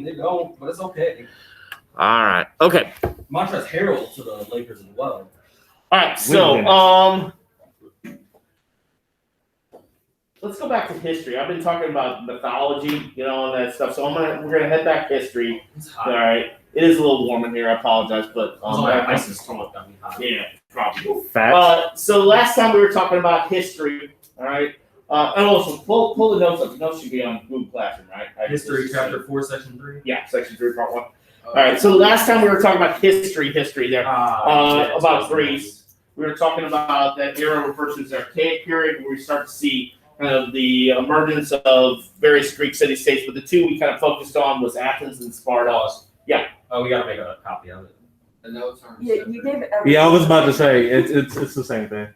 They don't, but it's okay. All right. Okay. Montrezl Harrell to the Lakers as well. All right. So, let's go back to history. I've been talking about mythology, and that stuff. So we're gonna head back history. All right. It is a little warm in here. I apologize, but ice is got me hot. Yeah, probably. So last time we were talking about history. All right. And also pull the notes up. The notes should be on Google Classroom, right? History, chapter 4, section 3. Yeah, section 3, part 1. All right. So last time we were talking about history there, about Greece. We were talking about that era referred to as the Archaic period, where we start to see kind of the emergence of various Greek city-states. But the two we kind of focused on was Athens and Sparta. Yeah. Oh, we gotta make a copy of it. The notes aren't Yeah, separate. you gave it. Yeah, I was about to say it's the same thing.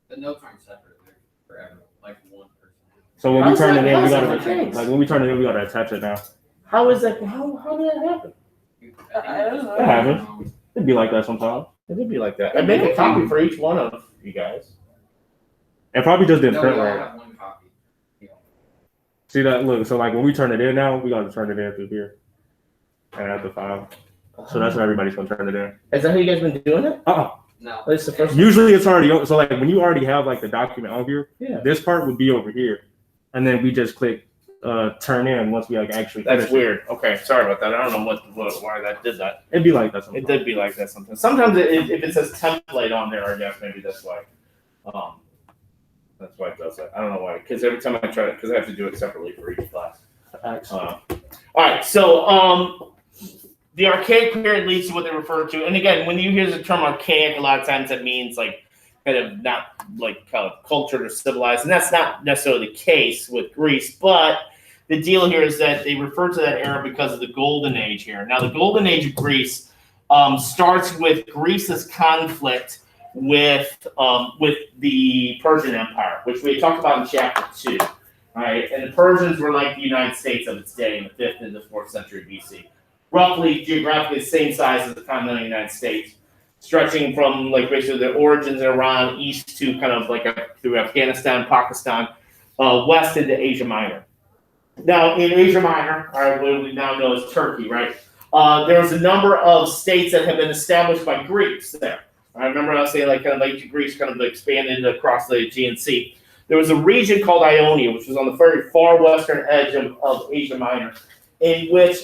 The notes aren't separate. They're for everyone, like one person. So when we turn it in, How's we that gotta the case? when we turn it in, we gotta attach it now. How is that? How did that happen? I don't know. It happens. It'd be like that sometimes. It would be like that. I'd make a copy for each one of you guys. It probably just didn't No, print we all right. have one copy. See that? Look, so like when we turn it in now, we gotta turn it in through here and add the file. So that's how everybody's gonna turn it in. Is that how you guys been doing it? No. This is the first. Usually it's already so like when you already have like the document on here, Yeah. this part would be over here, and then we just click turn in once we like actually. That's finish it. weird. Okay, sorry about that. I don't know why that did that. It'd be like that It sometimes. did be like that sometimes. Sometimes if it says template on there, I guess maybe that's why. That's why it does that. I don't know why. Because every time I try it, because I have to do it separately for each class. All right. So the archaic period leads to what they refer to, and again, when you hear the term archaic, a lot of times that means like kind of not like kind of cultured or civilized, and that's not necessarily the case with Greece. But the deal here is that they refer to that era because of the Golden Age here. Now, the Golden Age of Greece starts with Greece's conflict with the Persian Empire, which we talked about in chapter 2. Right, and the Persians were like the United States of its day in the 5th and the 4th century BC. Roughly geographically the same size as the continental United States, stretching from like basically their origins in Iran east to kind of like through Afghanistan, Pakistan, west into Asia Minor. Now in Asia Minor, what we now know as Turkey, right? There's a number of states that have been established by Greeks there. I remember I was saying like kind of ancient Greece kind of expanded across the Aegean Sea. There was a region called Ionia, which was on the very far western edge of Asia Minor, in which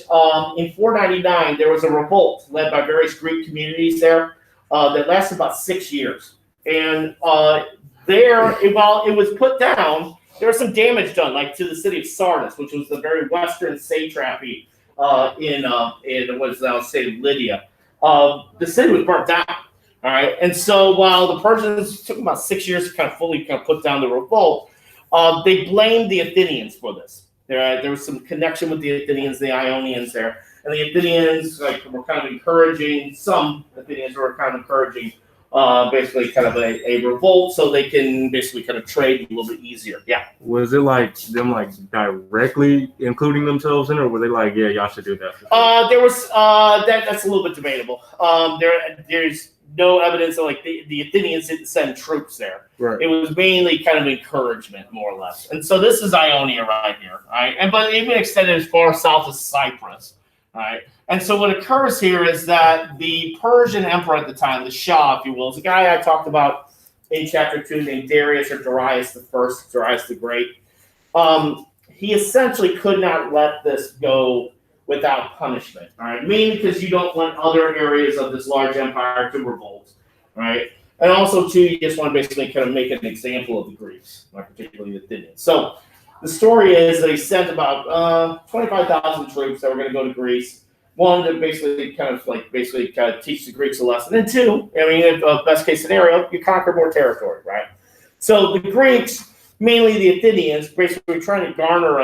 in 499 there was a revolt led by various Greek communities there that lasted about 6 years. And while it was put down, there was some damage done, like to the city of Sardis, which was the very western satrapy in what is now say Lydia. The city was burnt down. All right, and so while the Persians took about 6 years to kind of fully put down the revolt, they blamed the Athenians for this. There was some connection with the Athenians, the Ionians there, and the Athenians were kind of encouraging. Some Athenians were kind of encouraging, basically kind of a revolt, so they can basically kind of trade a little bit easier. Yeah. Was it like them like directly including themselves in, or were they like, yeah, y'all should do that? There was that's a little bit debatable. There's no evidence that like the Athenians didn't send troops there. Right. It was mainly kind of encouragement, more or less. And so this is Ionia right here, right? But it even extended as far south as Cyprus, right? And so what occurs here is that the Persian emperor at the time, the Shah, if you will, is a guy I talked about in chapter 2 named Darius or Darius the First, Darius the Great. He essentially could not let this go without punishment, all right? Mainly because you don't want other areas of this large empire to revolt, right? And also, too, you just want to basically kind of make an example of the Greeks, particularly the Athenians. So the story is they sent about 25,000 troops that were going to go to Greece. One, to basically kind of teach the Greeks a lesson. And two, I mean, if best case scenario, you conquer more territory, right? So the Greeks, mainly the Athenians, basically were trying to garner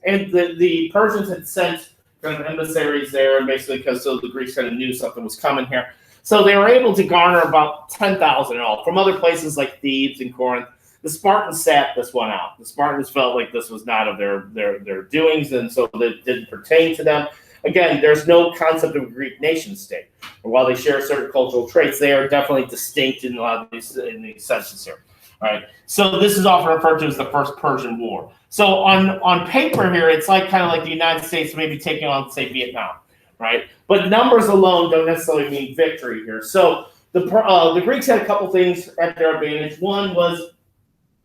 and the Persians had sent kind of emissaries there, and basically because so the Greeks kind of knew something was coming here. So they were able to garner about 10,000 in all from other places like Thebes and Corinth. The Spartans sat this one out. The Spartans felt like this was not of their doings, and so it didn't pertain to them. Again, there's no concept of a Greek nation state. While they share certain cultural traits, they are definitely distinct in a lot of these senses here. Right. So this is often referred to as the First Persian War. So on paper here, it's like kind of like the United States maybe taking on, say, Vietnam, right? But numbers alone don't necessarily mean victory here. So the Greeks had a couple things at their advantage. One was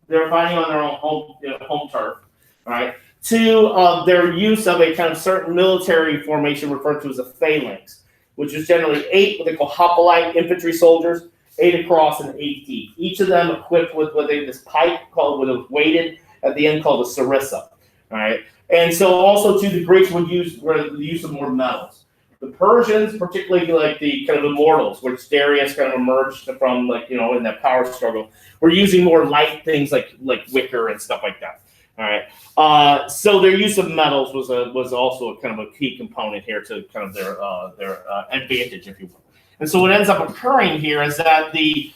they're fighting on their own home turf, right? Two, their use of a kind of certain military formation referred to as a phalanx, which is generally 8 what they call hoplite infantry soldiers, 8 across and 8 deep. Each of them equipped with this pipe called with a weighted at the end called a sarissa. All right, and so also too the Greeks would use the use of more metals. The Persians, particularly like the kind of immortals, which Darius kind of emerged from, like in that power struggle, were using more light things like wicker and stuff like that. All right, so their use of metals was also a kind of a key component here to kind of their advantage, if you will. And so what ends up occurring here is that the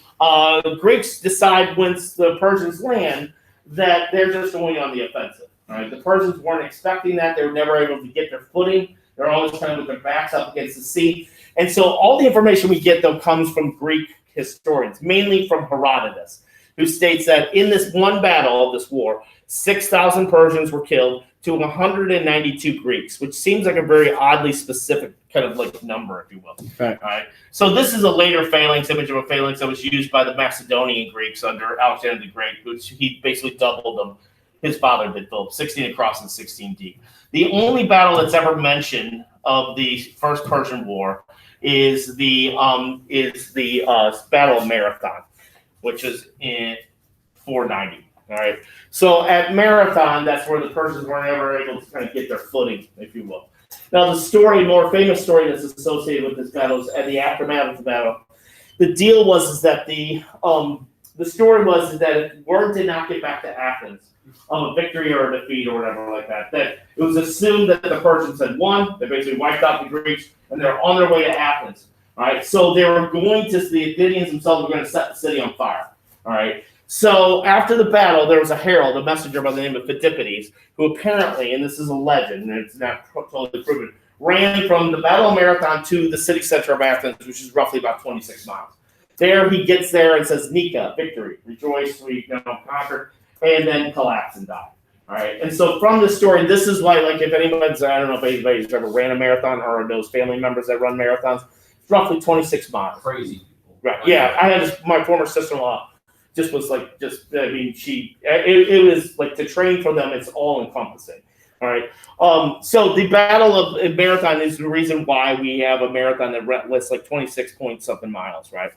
Greeks decide once the Persians land that they're just going on the offensive. All right, the Persians weren't expecting that; they were never able to get their footing. They're always kind of with their backs up against the sea. And so all the information we get, though, comes from Greek historians, mainly from Herodotus, who states that in this one battle of this war, 6,000 Persians were killed to 192 Greeks, which seems like a very oddly specific kind of like number, if you will. Okay. All right. So this is a later phalanx, image of a phalanx that was used by the Macedonian Greeks under Alexander the Great, which he basically doubled them. His father did, Philip, 16 across and 16 deep. The only battle that's ever mentioned of the First Persian War is the Battle of Marathon, which is in 490. All right. So at Marathon, that's where the Persians weren't ever able to kind of get their footing, if you will. Now, the more famous story that's associated with this battle is at the aftermath of the battle. The deal was that the story was that word did not get back to Athens of a victory or a defeat or whatever like that. That it was assumed that the Persians had won. They basically wiped out the Greeks, and they're on their way to Athens. All right. So they were the Athenians themselves were going to set the city on fire. All right. So after the battle, there was a herald, a messenger by the name of Phidippides, who apparently, and this is a legend, and it's not totally proven, ran from the Battle of Marathon to the city center of Athens, which is roughly about 26 miles. There he gets there and says, Nika, victory, rejoice, we conquered, and then collapse and die. All right. And so from this story, this is why, like, if anyone's, I don't know if anybody's ever ran a marathon or knows family members that run marathons, it's roughly 26 miles. Crazy people. Right. Yeah. I had my former sister-in-law. It was like to train for them, it's all encompassing. All right. So the Battle of Marathon is the reason why we have a marathon that lists like 26 point something miles, right?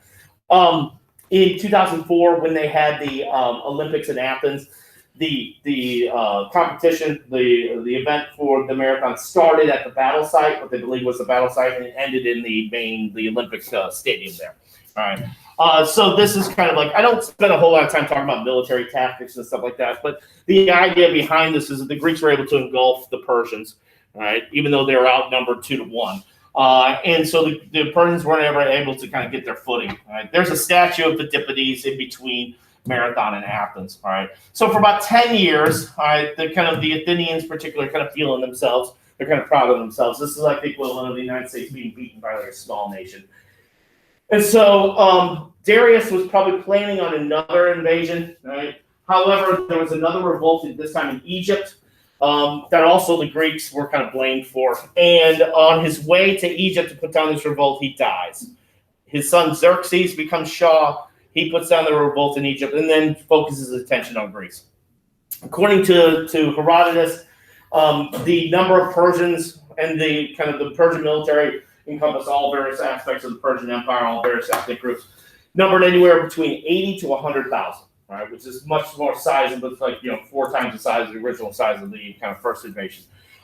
In 2004, when they had the Olympics in Athens, the competition, the event for the marathon started at the battle site, what they believe was the battle site, and it ended in the Olympics stadium there. All right. So this is kind of like, I don't spend a whole lot of time talking about military tactics and stuff like that, but the idea behind this is that the Greeks were able to engulf the Persians, right? Even though they were outnumbered 2-1. And so the Persians weren't ever able to kind of get their footing. Right? There's a statue of Phidippides in between Marathon and Athens. All right. So for about 10 years, all right, the Athenians particularly kind of feeling themselves. They're kind of proud of themselves. This is like the equivalent of the United States being beaten by like a small nation. And so Darius was probably planning on another invasion, right? However, there was another revolt this time in Egypt that also the Greeks were kind of blamed for. And on his way to Egypt to put down this revolt, he dies. His son Xerxes becomes Shah. He puts down the revolt in Egypt and then focuses his attention on Greece. According to Herodotus, the number of Persians and the Persian military encompass all various aspects of the Persian Empire, all various ethnic groups, numbered anywhere between 80 to 100,000, right? Which is much more sizable. It's like 4 times the size of the original size of the kind of first invasion.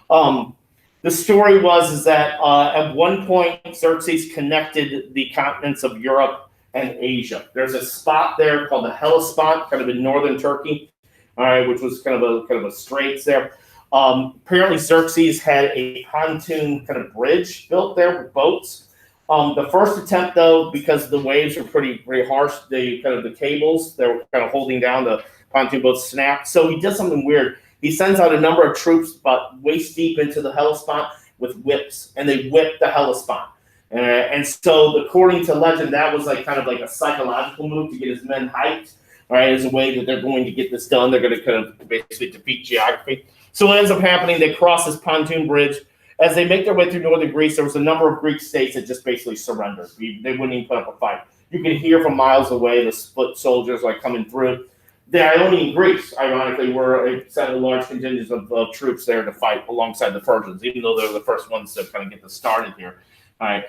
The story is that at one point Xerxes connected the continents of Europe and Asia. There's a spot there called the Hellespont, kind of in northern Turkey, all right, which was kind of a straits there. Apparently Xerxes had a pontoon kind of bridge built there with boats. The first attempt, though, because the waves were pretty harsh, the cables that were kind of holding down the pontoon boats snapped. So he does something weird. He sends out a number of troops about waist deep into the Hellespont with whips, and they whip the Hellespont. And so, according to legend, that was like kind of like a psychological move to get his men hyped. All right, as a way that they're going to get this done. They're going to kind of basically defeat geography. So what ends up happening, they cross this pontoon bridge. As they make their way through northern Greece, there was a number of Greek states that just basically surrendered. They wouldn't even put up a fight. You can hear from miles away the foot soldiers like coming through. The Ionian Greeks, ironically, sent a large contingent of troops there to fight alongside the Persians, even though they're the first ones to kind of get this started here. All right.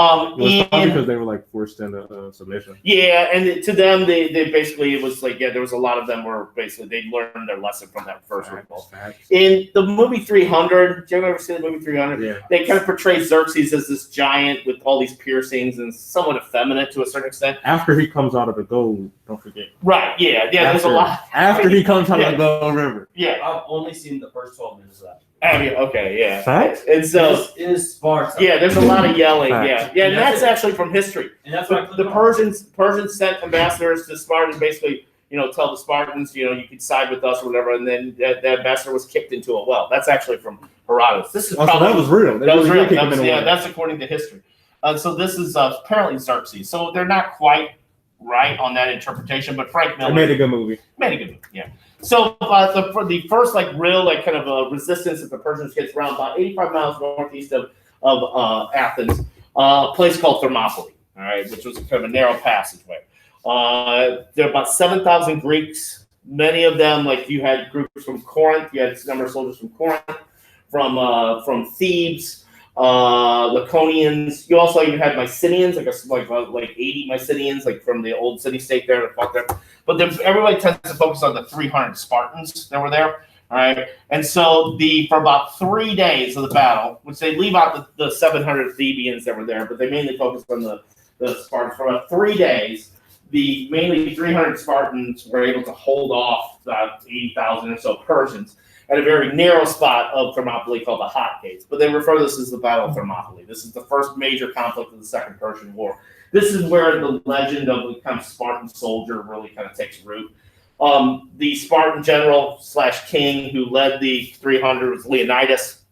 It was because they were like forced into submission. Yeah, and to them, they basically, it was like, there was a lot of them where basically they learned their lesson from that first revolt. In the movie 300, did you ever see the movie 300? Yeah. They kind of portray Xerxes as this giant with all these piercings and somewhat effeminate to a certain extent. After he comes out of the gold, don't forget. Right, there's a lot. After he comes out of the Gold River. Yeah. I've only seen the first 12 minutes of that. Okay, yeah. Facts? And so, It is Sparta. yeah, there's a lot of yelling. Facts. Yeah, and that's actually from history. And that's what I The Persians sent ambassadors to Sparta, basically, tell the Spartans, you could side with us or whatever, and then that ambassador was kicked into a well. That's actually from Herodotus. This is So that was real. that was real. Kicked him in the well. That's according to history. So this is apparently Xerxes. So they're not quite right on that interpretation, but Frank Miller It made a good movie. yeah. So for the first real kind of resistance that the Persians gets around about 85 miles northeast of Athens, a place called Thermopylae, all right, which was kind of a narrow passageway. There are about 7,000 Greeks. Many of them, like you had groups from Corinth, you had a number of soldiers from Corinth, from Thebes, Laconians. You also even had Mycenaeans, like 80 Mycenaeans, like from the old city-state there that fought there. But then everybody tends to focus on the 300 Spartans that were there. All right, and so for about 3 days of the battle, which they leave out the 700 Thebians that were there, but they mainly focus on the Spartans. For about 3 days, the mainly 300 Spartans were able to hold off about 80,000 or so Persians at a very narrow spot of Thermopylae called the Hot Gates. But they refer to this as the Battle of Thermopylae. This is the first major conflict of the Second Persian War. This is where the legend of the kind of Spartan soldier really kind of takes root. The Spartan general / king who led the 300 was Leonidas.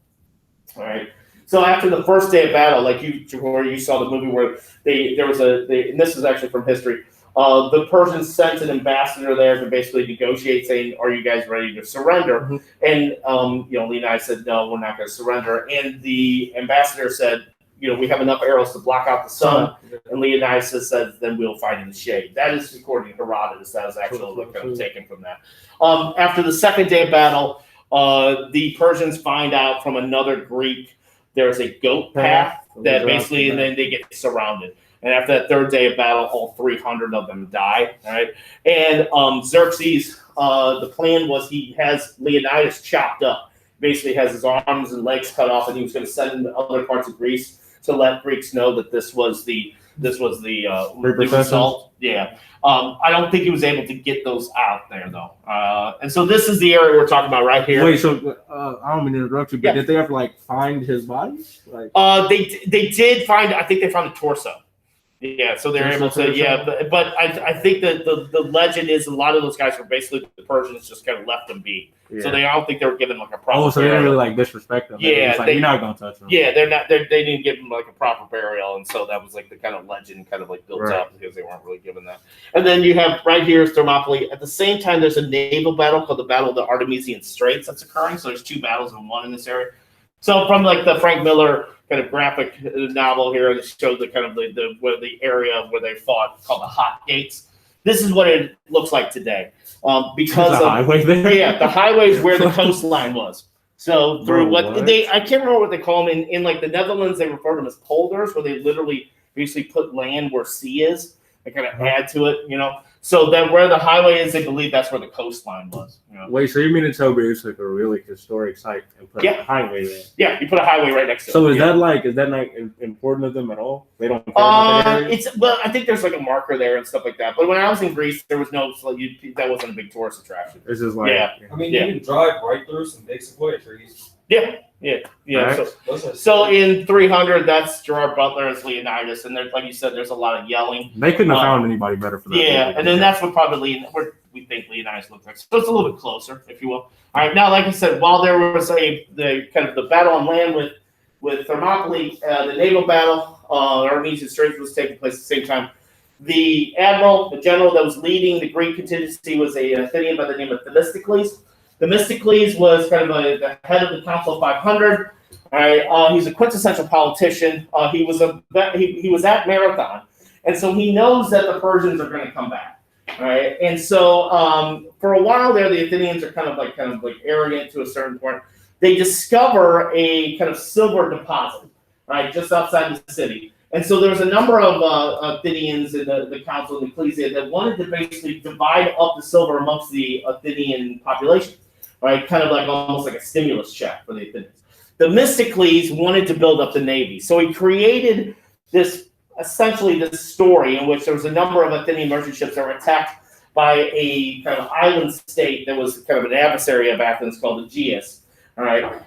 All right. So after the first day of battle, where you saw the movie where and this is actually from history. The Persians sent an ambassador there to basically negotiate, saying, "Are you guys ready to surrender?" Mm-hmm. And Leonidas said, "No, we're not going to surrender." And the ambassador said, "We have enough arrows to block out the sun." And Leonidas said, "Then we'll fight in the shade." That is according to Herodotus. That is actually kind of taken from that. After the second day of battle, the Persians find out from another Greek there's a goat path that basically, and then they get surrounded. And after that third day of battle, all 300 of them die. Right? And Xerxes, the plan was he has Leonidas chopped up. Basically, has his arms and legs cut off, and he was going to send him to other parts of Greece to let Greeks know that this was the result. Yeah. I don't think he was able to get those out there though. And so this is the area we're talking about right here. Wait, so I don't mean to interrupt you, but did they ever find his body? They did find. I think they found the torso. Yeah, so they're able to. Yeah, but I think that the legend is a lot of those guys were basically the Persians just kind of left them be. Yeah. So I don't think they were given a proper. Oh, so they didn't really disrespect them. Yeah, you're not gonna touch them. Yeah, they're not. They didn't give them a proper burial, and so that was the kind of legend kind of built up because they weren't really given that. And then you have right here is Thermopylae. At the same time, there's a naval battle called the Battle of the Artemisian Straits that's occurring. So there's two battles in one in this area. So from the Frank Miller kind of graphic novel here, that showed the kind of the area where they fought called the Hot Gates. This is what it looks like today. Because the highway there? Yeah, the highway is where the coastline was. So through I can't remember what they call them in the Netherlands. They refer to them as polders, where they literally basically put land where sea is. They kind of add to it, So that where the highway is, they believe that's where the coastline was. Wait, so you mean to tell me it's a really historic site and put a highway there? Yeah, you put a highway right next to it. So is that not important to them at all? They don't care about that area? I think there's a marker there and stuff like that. But when I was in Greece, there was no that wasn't a big tourist attraction. It's just you can drive right through some big sequoia trees. Yeah. Right. So in 300, that's Gerard Butler as Leonidas, and like you said, there's a lot of yelling. They couldn't have found anybody better for that. Yeah, and then that's what probably we think Leonidas looked like. So it's a little bit closer, if you will. All right, now, like I said, while there was the battle on land with Thermopylae, the naval battle, Artemisian Straits was taking place at the same time. The admiral, the general that was leading the Greek contingency was a Athenian by the name of Themistocles. Themistocles was kind of the head of the Council of 500. All right, he's a quintessential politician. He was at Marathon, and so he knows that the Persians are going to come back. All right, and so for a while there, the Athenians are kind of like arrogant to a certain point. They discover a kind of silver deposit, right, just outside the city. And so there was a number of Athenians in the council and the ecclesia that wanted to basically divide up the silver amongst the Athenian population, right? Kind of like almost like a stimulus check for the Athenians. Themistocles wanted to build up the navy, so he created this story in which there was a number of Athenian merchant ships that were attacked by a kind of island state that was kind of an adversary of Athens called Aegeus. All right,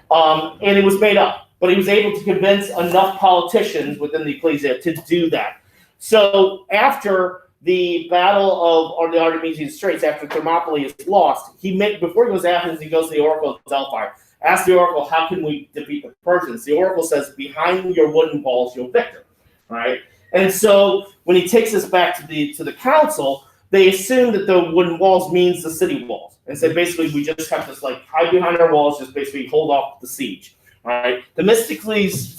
and it was made up. But he was able to convince enough politicians within the ecclesia to do that. So after the battle of the Artemisian Straits, after Thermopylae is lost, before he goes to Athens, he goes to the oracle of Delphi. Asks the oracle, how can we defeat the Persians? The oracle says, behind your wooden walls, you'll victor. Right? And so when he takes us back to the council, they assume that the wooden walls means the city walls. And so basically we just have to hide behind our walls, just basically hold off the siege. All right. Themistocles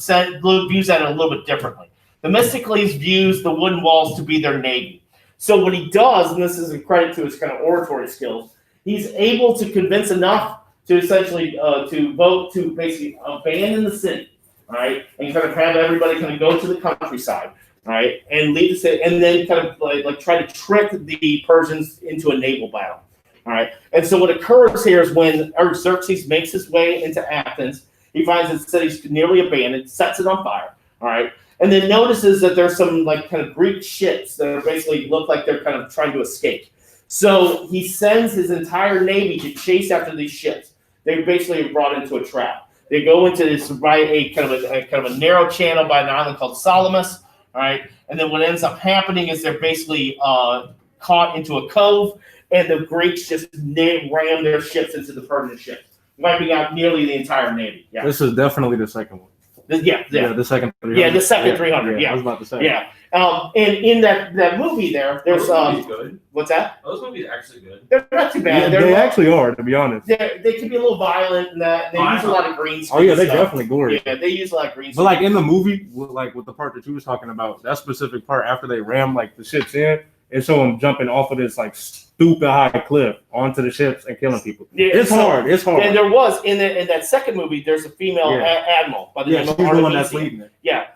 views that a little bit differently. Themistocles views the wooden walls to be their navy. So what he does, and this is a credit to his kind of oratory skills, he's able to convince enough to essentially to vote to basically abandon the city, all right, and kind of have everybody kind of go to the countryside, all right, and lead the city, and then kind of like try to trick the Persians into a naval battle, all right. And so what occurs here is when Xerxes makes his way into Athens. He finds the city's nearly abandoned, sets it on fire, all right, and then notices that there's some kind of Greek ships that are basically look like they're kind of trying to escape. So he sends his entire navy to chase after these ships. They're basically brought into a trap. They go into this by a kind of a narrow channel by an island called Salamis, all right, and then what ends up happening is they're basically caught into a cove, and the Greeks just ram their ships into the Persian ships, wiping out nearly the entire navy. Yeah. This is definitely the second one. Yeah, the second 300. Yeah, the second 300. Yeah, I was about to say. Yeah, and in that movie there's good. What's that? Those movies are actually good. They're not too bad. Yeah, they actually are, to be honest. They can be a little violent in that they use a lot of green screen. Oh yeah, they're stuff. definitely gory. Yeah, they use a lot of green But screen. in the movie, with the part that you was talking about, that specific part after they ram the ships in, it show them jumping off of this stupid high cliff onto the ships and killing people. Yeah, It's hard. And there was in that second movie, there's a female admiral by the name of she's the one that's Artemisia. leading it. Yeah.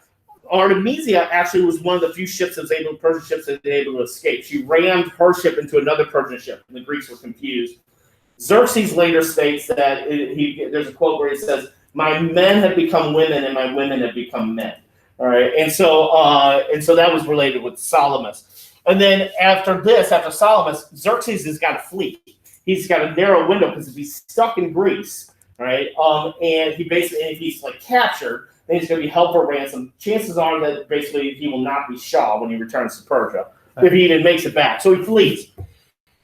Artemisia actually was one of the few ships that was Persian ships that was able to escape. She rammed her ship into another Persian ship, and the Greeks were confused. Xerxes later states that there's a quote where he says, "My men have become women, and my women have become men." All right, and so that was related with Salamis. And then after Salamis, Xerxes has got to flee. He's got a narrow window because if he's stuck in Greece, right, and if he's captured, then he's going to be held for ransom. Chances are that basically he will not be Shah when he returns to Persia if he even makes it back. So he flees.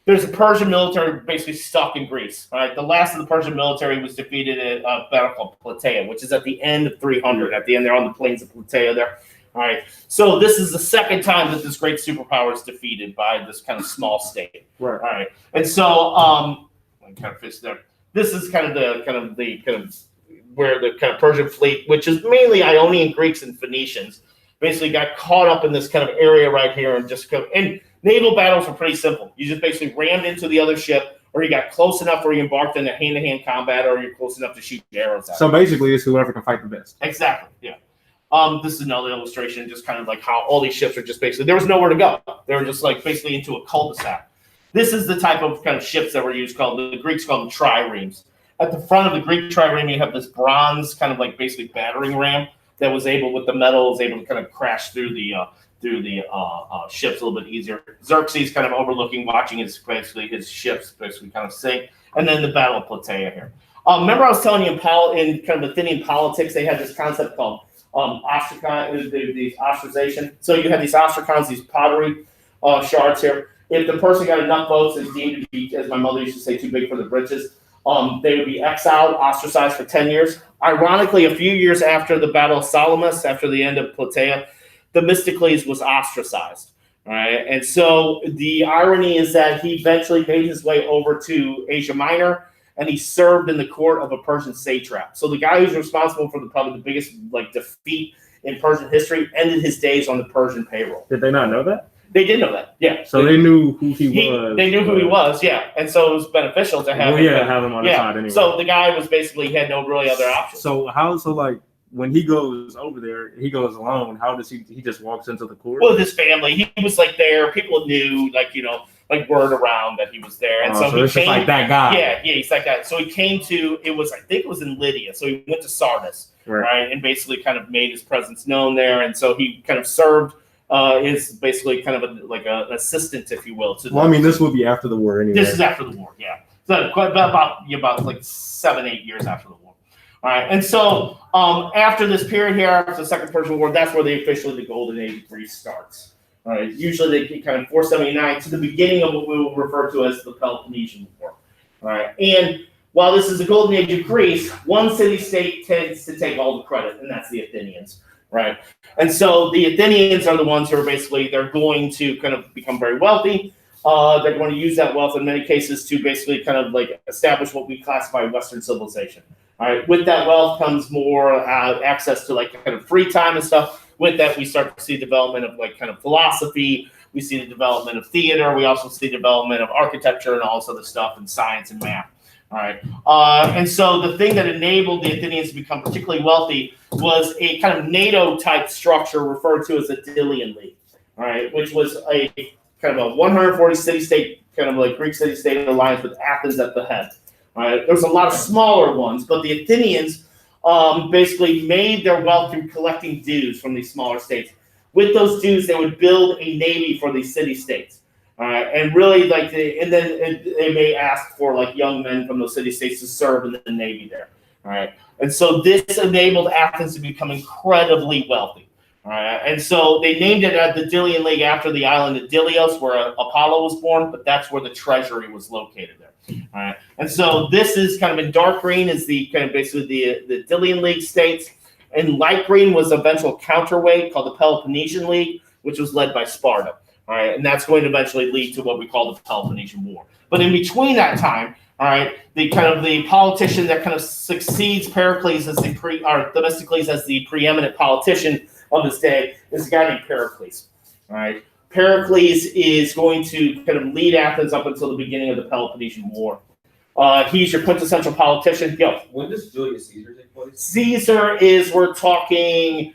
There's a Persian military basically stuck in Greece. Right, the last of the Persian military was defeated at a battle called Plataea, which is at the end of 300. At the end, they're on the plains of Plataea there. All right, so this is the second time that this great superpower is defeated by this kind of small state. Right. All right, and so this is kind of where the kind of Persian fleet, which is mainly Ionian Greeks and Phoenicians, basically got caught up in this kind of area right here and naval battles were pretty simple. You just basically rammed into the other ship, or you got close enough where you embarked in a hand-to-hand combat, or you're close enough to shoot arrows at. So basically, it's whoever can fight the best. Exactly. Yeah. This is another illustration, just kind of how all these ships are just basically there was nowhere to go. They were just basically into a cul-de-sac. This is the type of kind of ships that were used the Greeks called them triremes. At the front of the Greek trireme, you have this bronze kind of basically battering ram that was able with the metal was able to kind of crash through the ships a little bit easier. Xerxes kind of overlooking, watching his ships basically kind of sink, and then the Battle of Plataea here. Remember I was telling you in kind of Athenian politics, they had this concept called the ostracization. So you had these ostracons, these pottery shards here. If the person got enough votes and deemed to be, as my mother used to say, too big for the britches, they would be exiled, ostracized for 10 years. Ironically, a few years after the Battle of Salamis, after the end of Plataea, Themistocles was ostracized. All right, and so the irony is that he eventually made his way over to Asia Minor, and he served in the court of a Persian satrap. So the guy who's responsible for probably the biggest defeat in Persian history ended his days on the Persian payroll. Did they not know that? They did know that, yeah. So they knew who he was. They knew who he was, yeah, and so it was beneficial to have have him on the side anyway. So the guy was basically had no really other option. So when he goes over there, he goes alone. How does he just walks into the court? Well, with his family, he was there. People knew, word around that he was there, and so he it's came. Just like that guy. Yeah, he's like that. So he came to. I think it was in Lydia. So he went to Sardis, right, and basically kind of made his presence known there, and so he kind of served. Is basically kind of an assistant, if you will. This would be after the war anyway. This is after the war, yeah. So about 7-8 years after the war. All right, and so after this period here, after the Second Persian War, that's where the Golden Age of Greece starts. All right, usually they get kind of 479 to the beginning of what we will refer to as the Peloponnesian War. All right, and while this is the Golden Age of Greece, one city-state tends to take all the credit, and that's the Athenians. Right. And so the Athenians are the ones who are they're going to kind of become very wealthy. They're going to use that wealth in many cases to basically kind of establish what we classify Western civilization. All right. With that wealth comes more access to kind of free time and stuff. With that, we start to see development of kind of philosophy. We see the development of theater. We also see development of architecture and all this other stuff and science and math. All right. And so the thing that enabled the Athenians to become particularly wealthy was a kind of NATO-type structure referred to as the Delian League, all right, which was a kind of a 140 city-state, kind of Greek city-state alliance with Athens at the head. All right. There's a lot of smaller ones, but the Athenians basically made their wealth through collecting dues from these smaller states. With those dues, they would build a navy for these city-states. All right, and really and then they may ask for young men from those city-states to serve in the navy there. All right, and so this enabled Athens to become incredibly wealthy. All right, and so they named it the Delian League after the island of Delios, where Apollo was born, but that's where the treasury was located there. All right, and so this is kind of in dark green is the kind of basically the Delian League states, and light green was an eventual counterweight called the Peloponnesian League, which was led by Sparta. All right, and that's going to eventually lead to what we call the Peloponnesian War. But in between that time, all right, the politician that kind of succeeds Pericles as Themistocles as the preeminent politician of his day is a guy named Pericles. All right, Pericles is going to kind of lead Athens up until the beginning of the Peloponnesian War. He's your quintessential politician. Go. When does Julius Caesar take place? Caesar we're talking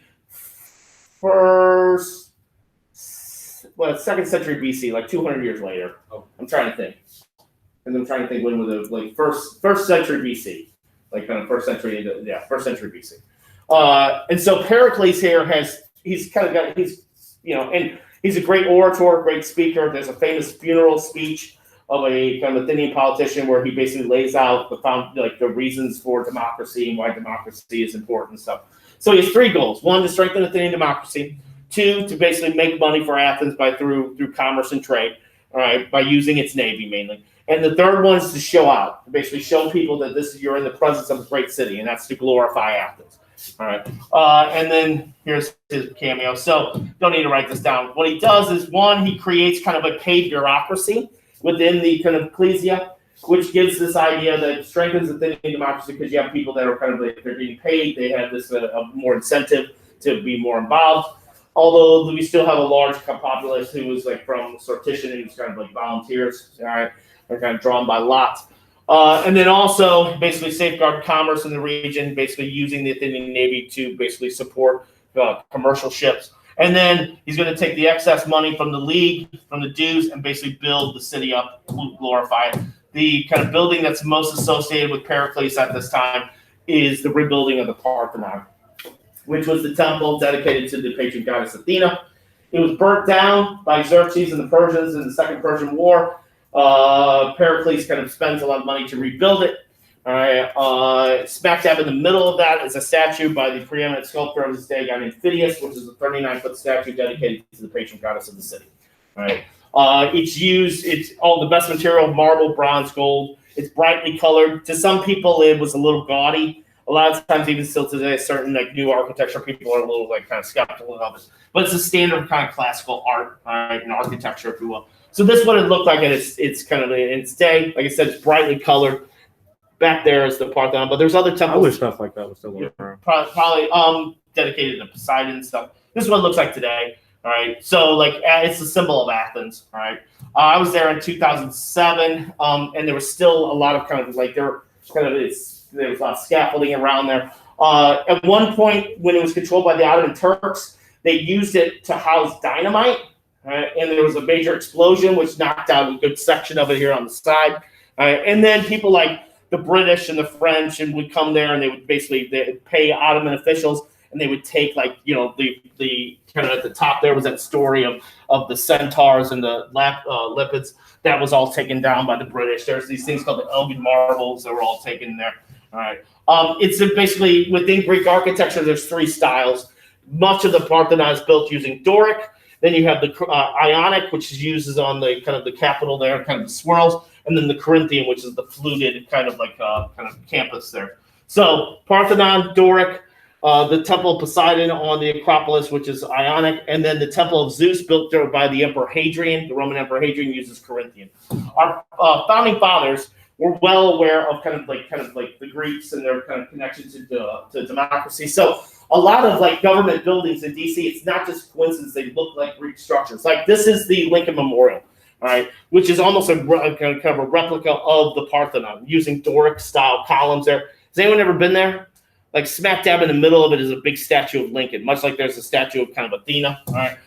second century BC, 200 years later. Oh. I'm trying to think. And I'm trying to think when was it, first century BC. First century BC. And so Pericles here and he's a great orator, great speaker. There's a famous funeral speech of a kind of Athenian politician where he basically lays out the reasons for democracy and why democracy is important and stuff. So he has three goals. One, to strengthen Athenian democracy. Two, to basically make money for Athens through commerce and trade, all right, by using its navy mainly. And the third one is to show out, to basically show people that you're in the presence of a great city, and that's to glorify Athens. All right. And then here's his cameo. So don't need to write this down. What he does is, one, he creates kind of a paid bureaucracy within the kind of ecclesia, which gives this idea that strengthens Athenian democracy because you have people that are they're being paid. They have this more incentive to be more involved. Although we still have a large populace who was from sortition and who's kind of volunteers, all right, they're kind of drawn by lot. And then also basically safeguard commerce in the region, basically using the Athenian Navy to basically support commercial ships. And then he's going to take the excess money from the league, from the dues, and basically build the city up, glorify it. The kind of building that's most associated with Pericles at this time is the rebuilding of the Parthenon, which was the temple dedicated to the patron goddess Athena. It was burnt down by Xerxes and the Persians in the Second Persian War. Pericles kind of spends a lot of money to rebuild it. All right. Smack dab in the middle of that is a statue by the preeminent sculptor of his day, a guy named Phidias, which is a 39-foot statue dedicated to the patron goddess of the city. All right. It's all the best material, marble, bronze, gold. It's brightly colored. To some people, it was a little gaudy. A lot of times, even still today, certain like new architecture people are a little like kind of skeptical of it. But it's a standard kind of classical art, and architecture, if you will. So this is what it looked like, and it's kind of in its day. Like I said, it's brightly colored. Back there is the Parthenon, but there's other temples. I wish stuff like that was still around. Probably dedicated to Poseidon and stuff. This is what it looks like today. All right, so like it's a symbol of Athens. All right, I was there in 2007, and there was still a lot of kind of like there was a lot of scaffolding around there. At one point, when it was controlled by the Ottoman Turks, they used it to house dynamite, right? And there was a major explosion which knocked out a good section of it here on the side. And then people like the British and the French and would come there, and they would they'd pay Ottoman officials, and they would take like the kind of at the top there was that story of the centaurs and the lipids that was all taken down by the British. There's these things called the Elgin marbles that were all taken there. All right, it's basically within Greek architecture. There's three styles. Much of the Parthenon is built using Doric. Then you have the Ionic, which is used on the kind of the capital there, kind of the swirls, and then the Corinthian, which is the fluted kind of like kind of campus there. So Parthenon, Doric, the Temple of Poseidon on the Acropolis, which is Ionic, and then the Temple of Zeus built there by the Emperor Hadrian. The Roman Emperor Hadrian uses Corinthian. Our founding fathers were well aware of kind of like the Greeks and their kind of connection to democracy. So a lot of like government buildings in DC, it's not just coincidence they look like Greek structures. Like this is the Lincoln Memorial, all right, which is almost kind of a replica of the Parthenon using Doric style columns there. Has anyone ever been there? Like smack dab in the middle of it is a big statue of Lincoln, much like there's a statue of kind of Athena. All right,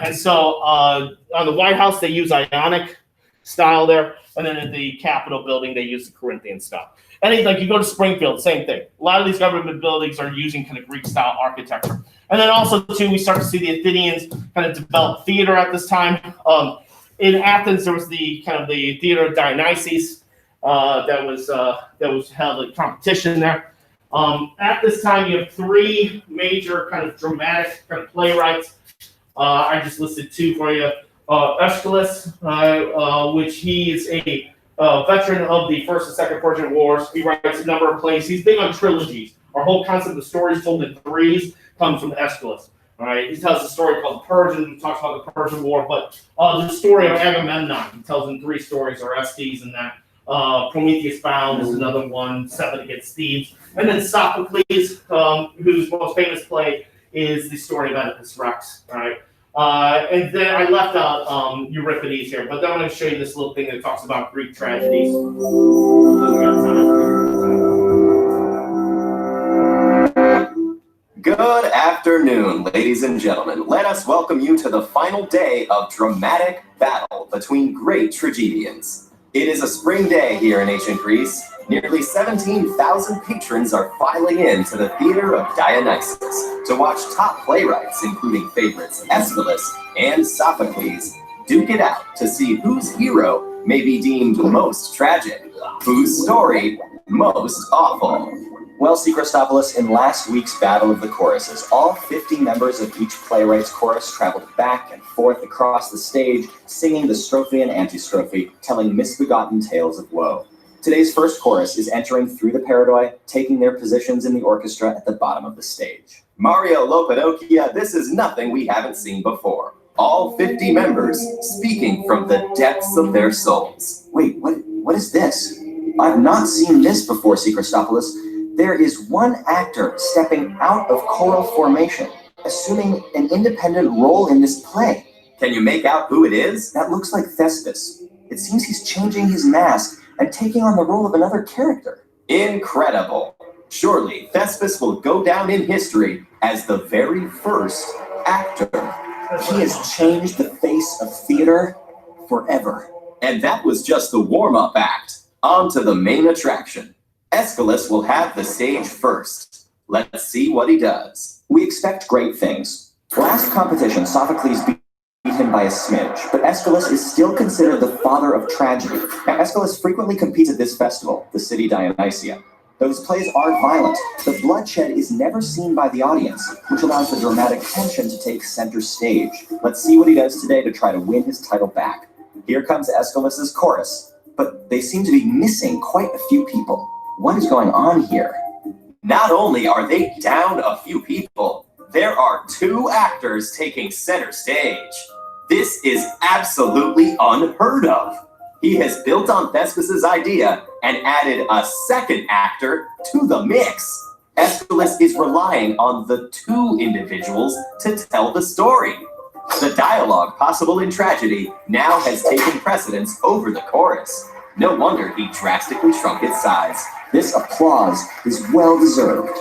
and so on the White House they use Ionic style there, and then in the Capitol building they use the Corinthian style. And like you go to Springfield, same thing. A lot of these government buildings are using kind of Greek style architecture. And then also too, we start to see the Athenians kind of develop theater at this time. In Athens, there was the kind of the theater of Dionysus that was held a competition there. At this time, you have three major kind of dramatic kind of playwrights. I just listed two for you. Aeschylus, which he is a veteran of the First and Second Persian Wars. He writes a number of plays. He's big on trilogies. Our whole concept of stories told in threes comes from Aeschylus. All right, he tells a story called the Persians. He talks about the Persian War, but the story of Agamemnon, he tells in three stories, Orestes and that. Prometheus Bound is another one, Seven Against Thebes. And then Sophocles, whose most famous play is the story of Oedipus Rex. All right. And then I left out Euripides here, but then I'm going to show you this little thing that talks about Greek tragedies. Good afternoon, ladies and gentlemen. Let us welcome you to the final day of dramatic battle between great tragedians. It is a spring day here in ancient Greece. Nearly 17,000 patrons are filing in to the Theater of Dionysus to watch top playwrights, including favorites Aeschylus and Sophocles, duke it out to see whose hero may be deemed most tragic, whose story most awful. Well, see, Christopoulos, in last week's Battle of the Choruses, all 50 members of each playwright's chorus traveled back and forth across the stage, singing the strophe and antistrophe, telling misbegotten tales of woe. Today's first chorus is entering through the paradoi, taking their positions in the orchestra at the bottom of the stage. Mario Lopadokia, this is nothing we haven't seen before. All 50 members speaking from the depths of their souls. Wait, what is this? I've not seen this before, see, Christopoulos. There is one actor stepping out of choral formation, assuming an independent role in this play. Can you make out who it is? That looks like Thespis. It seems he's changing his mask and taking on the role of another character. Incredible. Surely Thespis will go down in history as the very first actor. He has changed the face of theater forever. And that was just the warm-up act. On to the main attraction. Aeschylus will have the stage first. Let's see what he does. We expect great things. Last competition, Sophocles beat him by a smidge, but Aeschylus is still considered the father of tragedy. Now, Aeschylus frequently competes at this festival, the city Dionysia. Though his plays are violent, the bloodshed is never seen by the audience, which allows the dramatic tension to take center stage. Let's see what he does today to try to win his title back. Here comes Aeschylus's chorus, but they seem to be missing quite a few people. What is going on here? Not only are they down a few people, there are 2 actors taking center stage. This is absolutely unheard of. He has built on Thespis' idea and added a second actor to the mix. Aeschylus is relying on the 2 individuals to tell the story. The dialogue possible in tragedy now has taken precedence over the chorus. No wonder he drastically shrunk its size. This applause is well deserved.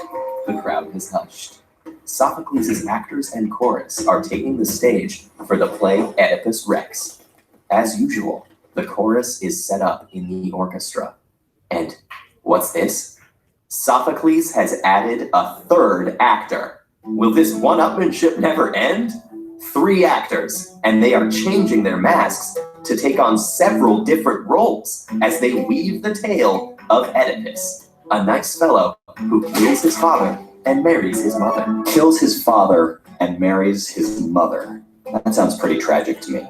The crowd has hushed. Sophocles' actors and chorus are taking the stage for the play Oedipus Rex. As usual, the chorus is set up in the orchestra. And what's this? Sophocles has added a 3rd actor. Will this one-upmanship never end? 3 actors, and they are changing their masks to take on several different roles as they weave the tale of Oedipus, a nice fellow who kills his father and marries his mother. Kills his father and marries his mother. That sounds pretty tragic to me.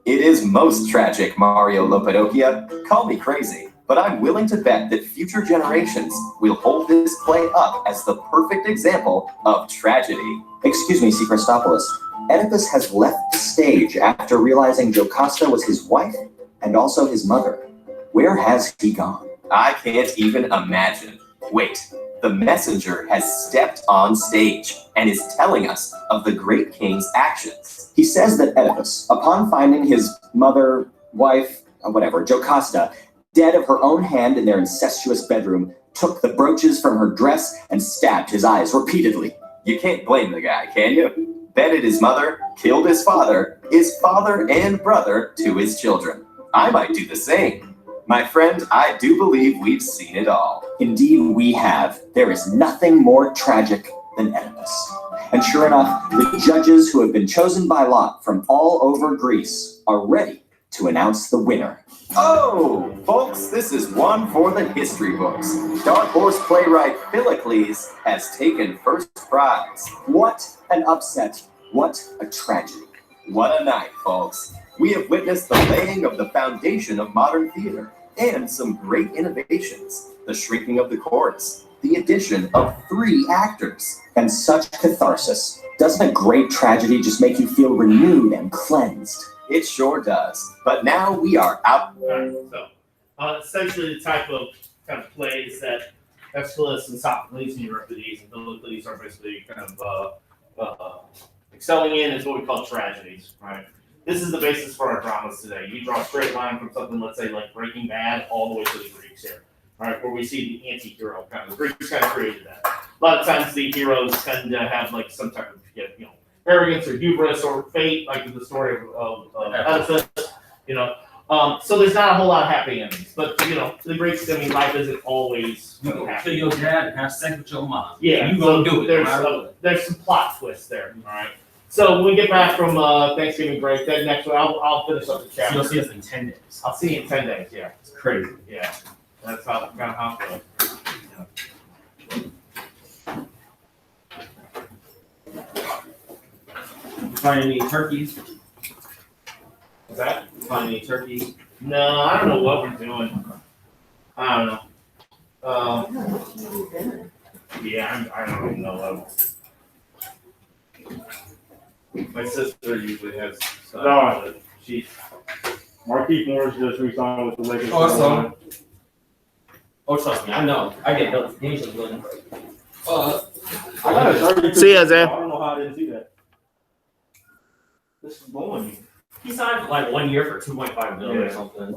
It is most tragic, Mario Lopadokia. Call me crazy, but I'm willing to bet that future generations will hold this play up as the perfect example of tragedy. Excuse me, Christopoulos. Oedipus has left the stage after realizing Jocasta was his wife and also his mother. Where has he gone? I can't even imagine. Wait, the messenger has stepped on stage and is telling us of the great king's actions. He says that Oedipus, upon finding his mother, wife, whatever, Jocasta, dead of her own hand in their incestuous bedroom, took the brooches from her dress and stabbed his eyes repeatedly. You can't blame the guy, can you? Bedded his mother, killed his father and brother to his children. I might do the same. My friend, I do believe we've seen it all. Indeed, we have. There is nothing more tragic than Oedipus. And sure enough, the judges who have been chosen by lot from all over Greece are ready to announce the winner. Oh, folks, this is one for the history books. Dark horse playwright Philocles has taken first prize. What an upset. What a tragedy. What a night, folks. We have witnessed the laying of the foundation of modern theater and some great innovations. The shrinking of the chorus, the addition of 3 actors. And such catharsis. Doesn't a great tragedy just make you feel renewed and cleansed? It sure does. But now we are out. Essentially the type of kind of plays that Aeschylus and Sophocles and Euripides and Philocles are basically kind of excelling in is what we call tragedies, right? This is the basis for our dramas today. You draw a straight line from something, let's say, like Breaking Bad, all the way to the Greeks here, right? Where we see the anti-hero kind of. The Greeks kind of created that. A lot of times the heroes tend to have like some type of, arrogance or hubris or fate, like in the story of Oedipus, so there's not a whole lot of happy endings. But, for the Greeks, I mean, life isn't always You go happy. to your dad and have sex with your mom. Yeah, You gonna do it. There's some plot twists there, all right? So when we get back from Thanksgiving break, then next week, I'll finish up the chapter. You'll see us in 10 days. I'll see you in 10 days, yeah. It's crazy. Yeah, that's kind of how it goes. Find any turkeys? What's that? Find any turkeys? No, I don't know what we're doing. I don't know. Yeah, I don't even know. My sister usually has stuff. No. But she. Marquise Morris just re-signed with the Lakers. Awesome. Oh, trust me, I know. I get notifications when. I got a 32. See ya, Zay. I don't know how I didn't see that. This is blowing me. He signed for like 1 year for $2.5 million or Yeah. something.